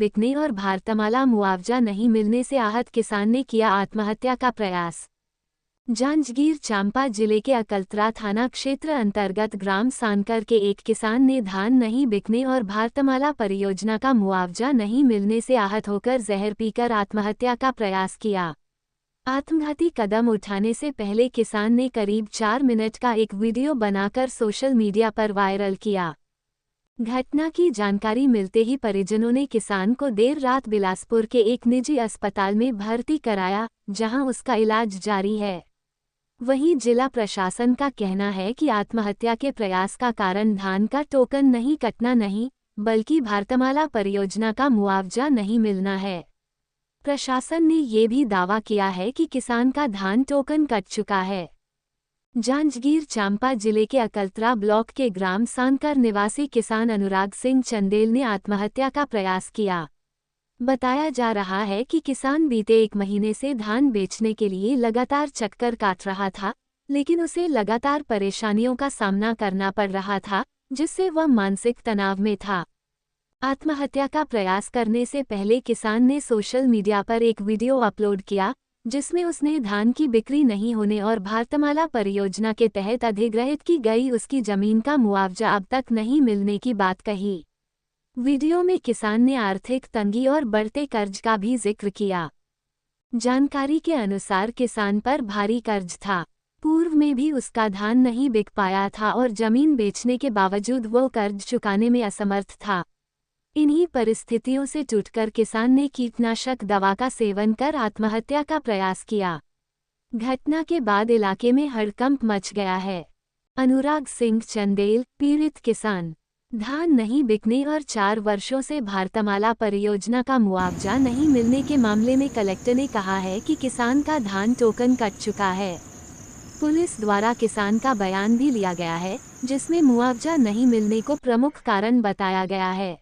बिकने और भारतमाला मुआवजा नहीं मिलने से आहत किसान ने किया आत्महत्या का प्रयास। जांजगीर चांपा जिले के अकलतरा थाना क्षेत्र अंतर्गत ग्राम सानकर के एक किसान ने धान नहीं बिकने और भारतमाला परियोजना का मुआवजा नहीं मिलने से आहत होकर जहर पीकर आत्महत्या का प्रयास किया। आत्मघाती कदम उठाने से पहले किसान ने करीब 4 मिनट का एक वीडियो बनाकर सोशल मीडिया पर वायरल किया। घटना की जानकारी मिलते ही परिजनों ने किसान को देर रात बिलासपुर के एक निजी अस्पताल में भर्ती कराया, जहां उसका इलाज जारी है। वहीं जिला प्रशासन का कहना है कि आत्महत्या के प्रयास का कारण धान का टोकन नहीं कटना नहीं, बल्कि भारतमाला परियोजना का मुआवजा नहीं मिलना है। प्रशासन ने ये भी दावा किया है कि किसान का धान टोकन कट चुका है। जांजगीर चांपा जिले के अकलतरा ब्लॉक के ग्राम सानकर निवासी किसान अनुराग सिंह चंदेल ने आत्महत्या का प्रयास किया। बताया जा रहा है कि किसान बीते 1 महीने से धान बेचने के लिए लगातार चक्कर काट रहा था, लेकिन उसे लगातार परेशानियों का सामना करना पड़ रहा था, जिससे वह मानसिक तनाव में था। आत्महत्या का प्रयास करने से पहले किसान ने सोशल मीडिया पर एक वीडियो अपलोड किया, जिसमें उसने धान की बिक्री नहीं होने और भारतमाला परियोजना के तहत अधिग्रहित की गई उसकी जमीन का मुआवजा अब तक नहीं मिलने की बात कही। वीडियो में किसान ने आर्थिक तंगी और बढ़ते कर्ज का भी जिक्र किया। जानकारी के अनुसार किसान पर भारी कर्ज था। पूर्व में भी उसका धान नहीं बिक पाया था और जमीन बेचने के बावजूद वो कर्ज चुकाने में असमर्थ था। इन्हीं परिस्थितियों से टूटकर किसान ने कीटनाशक दवा का सेवन कर आत्महत्या का प्रयास किया। घटना के बाद इलाके में हड़कंप मच गया है। अनुराग सिंह चंदेल, पीड़ित किसान। धान नहीं बिकने और 4 वर्षों से भारतमाला परियोजना का मुआवजा नहीं मिलने के मामले में कलेक्टर ने कहा है कि किसान का धान टोकन कट चुका है। पुलिस द्वारा किसान का बयान भी लिया गया है, जिसमें मुआवजा नहीं मिलने को प्रमुख कारण बताया गया है।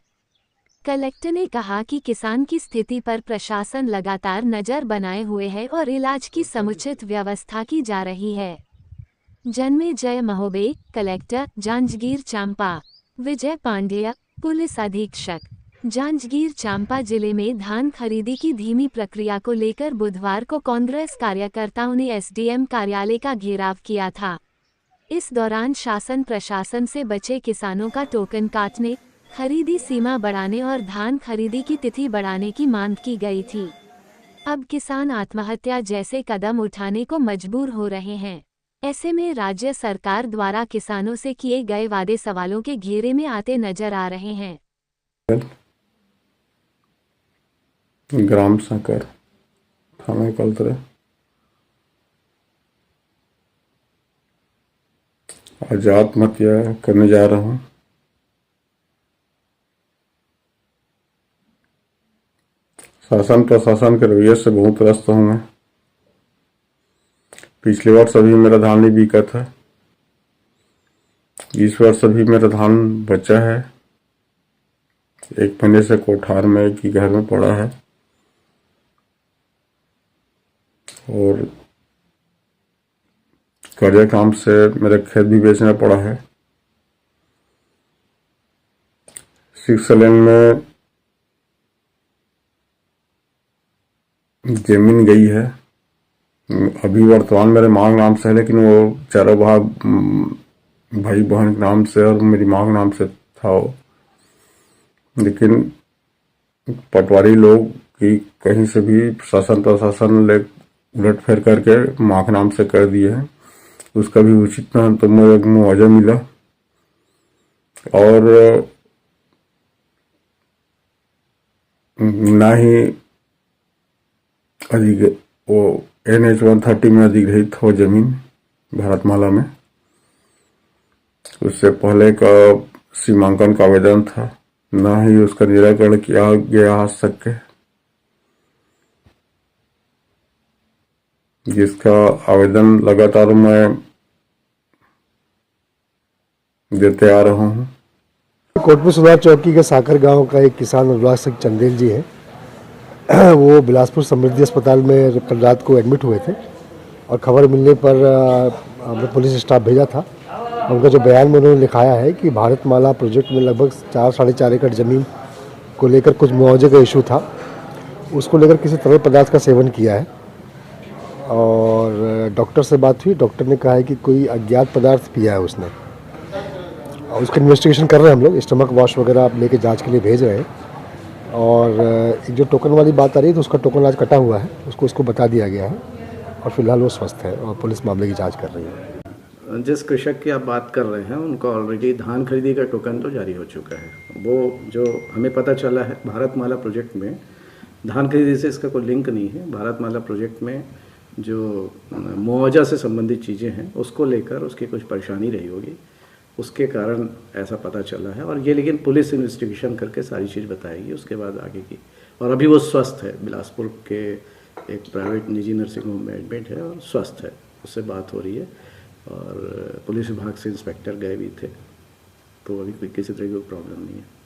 कलेक्टर ने कहा कि किसान की स्थिति पर प्रशासन लगातार नजर बनाए हुए है और इलाज की समुचित व्यवस्था की जा रही है। जन्मेजय महोबे, कलेक्टर, जांजगीर चांपा। विजय पांडेय, पुलिस अधीक्षक, जांजगीर चांपा जिले में धान खरीदी की धीमी प्रक्रिया को लेकर बुधवार को कांग्रेस कार्यकर्ताओं ने एसडीएम कार्यालय का घेराव किया था। इस दौरान शासन प्रशासन से बचे किसानों का टोकन काटने, खरीदी सीमा बढ़ाने और धान खरीदी की तिथि बढ़ाने की मांग की गई थी। अब किसान आत्महत्या जैसे कदम उठाने को मजबूर हो रहे हैं। ऐसे में राज्य सरकार द्वारा किसानों से किए गए वादे सवालों के घेरे में आते नजर आ रहे हैं। ग्राम सानकर, थाना अकलतरा। आज आत्महत्या करने जा रहा हूँ। शासन प्रशासन के रवैये से बहुत त्रस्त हूँ मैं। पिछले वर्ष अभी मेरा धान नहीं बिका था। इस वर्ष अभी मेरा धान बचा है। 1 महीने से कोठार में एक ही घर में पड़ा है और कर्जा काम से मेरा खेत भी बेचना पड़ा है। 6 लेन में जमीन गई है। अभी वर्तमान मेरे मांग नाम से है, लेकिन वो चारों भाई बहन के नाम से और मेरी मांग नाम से था वो। लेकिन पटवारी लोग की कहीं से भी शासन प्रशासन ले उलट फेर करके मांग नाम से कर दिए हैं। उसका भी उचित ना तो मुआवजा मिला और ना ही वो NH 130 में अधिग्रहित हो जमीन भारतमाला में। उससे पहले का सीमांकन का आवेदन था, ना ही उसका निराकरण किया गया आज तक के, जिसका आवेदन लगातार मैं देते आ रहा हूँ। कोटपुर सुधार चौकी के साकर गांव का एक किसान अनुराग सिंह चंदेल जी है। वो बिलासपुर समृद्धि अस्पताल में कल रात को एडमिट हुए थे और खबर मिलने पर हमने पुलिस स्टाफ भेजा था। उनका जो बयान में उन्होंने लिखाया है कि भारतमाला प्रोजेक्ट में लगभग 4 साढ़े 4 एकड़ ज़मीन को लेकर कुछ मुआवजे का इशू था, उसको लेकर किसी तरल पदार्थ का सेवन किया है और डॉक्टर से बात हुई। डॉक्टर ने कहा है कि कोई अज्ञात पदार्थ पिया है उसने, और उसका इन्वेस्टिगेशन कर रहे हैं हम लोग। स्टमक वॉश वगैरह आप लेके जांच के लिए भेज रहे हैं। और एक जो टोकन वाली बात आ रही है तो उसका टोकन आज कटा हुआ है, उसको बता दिया गया है और फिलहाल वो स्वस्थ है और पुलिस मामले की जांच कर रही है। जिस कृषक की आप बात कर रहे हैं उनको ऑलरेडी धान खरीदी का टोकन तो जारी हो चुका है। वो जो हमें पता चला है भारतमाला प्रोजेक्ट में धान खरीदी से इसका कोई लिंक नहीं है। भारतमाला प्रोजेक्ट में जो मुआवजा से संबंधित चीज़ें हैं उसको लेकर उसकी कुछ परेशानी रही होगी, उसके कारण ऐसा पता चला है। और ये लेकिन पुलिस इन्वेस्टिगेशन करके सारी चीज़ बताएगी उसके बाद आगे की। और अभी वो स्वस्थ है, बिलासपुर के एक प्राइवेट निजी नर्सिंग होम में एडमिट है और स्वस्थ है, उससे बात हो रही है। और पुलिस विभाग से इंस्पेक्टर गए भी थे, तो अभी कोई किसी तरह की प्रॉब्लम नहीं है।